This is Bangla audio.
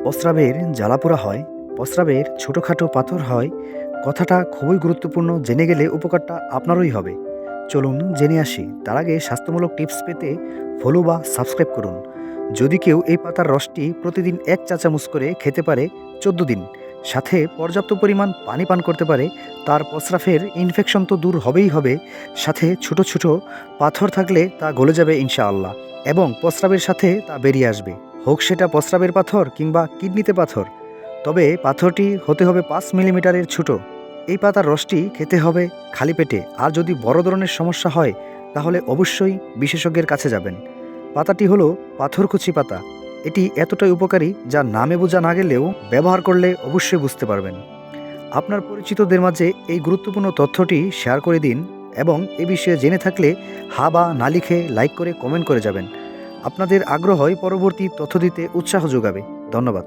প্রস্রাবের জ্বালাপোড়া হয়, প্রস্রাবের ছোটোখাটো পাথর হয়, কথাটা খুবই গুরুত্বপূর্ণ। জেনে গেলে উপকারটা আপনারই হবে। চলুন জেনে আসি। তার আগে স্বাস্থ্যমূলক টিপস পেতে ফলো বা সাবস্ক্রাইব করুন। যদি কেউ এই পাতার রসটি প্রতিদিন 1 চা চামচ করে খেতে পারে 14 দিন, সাথে পর্যাপ্ত পরিমাণ পানি পান করতে পারে, তার প্রস্রাবের ইনফেকশন তো দূর হবেই হবে, সাথে ছোট ছোট পাথর থাকলে তা গলে যাবে ইনশাআল্লাহ, এবং প্রস্রাবের সাথে তা বেরিয়ে আসবে। হোক সেটা প্রস্রাবের পাথর কিংবা কিডনিতে পাথর, তবে পাথরটি হতে হবে 5 মিলিমিটারের ছোট। এই পাতার রসটি খেতে হবে খালি পেটে। আর যদি বড় ধরনের সমস্যা হয় তাহলে অবশ্যই বিশেষজ্ঞের কাছে যাবেন। পাতাটি হলো পাথরকুচি পাতা। এটি এতটাই উপকারী যা নামে বোঝা না গেলেও ব্যবহার করলে অবশ্যই বুঝতে পারবেন। আপনার পরিচিতদের মাঝে এই গুরুত্বপূর্ণ তথ্যটি শেয়ার করে দিন, এবং এ বিষয়ে জেনে থাকলে হা বা না লিখে লাইক করে কমেন্ট করে যাবেন। আপনাদের আগ্রহই পরবর্তী তথ্য দিতে উৎসাহ যোগাবে। ধন্যবাদ।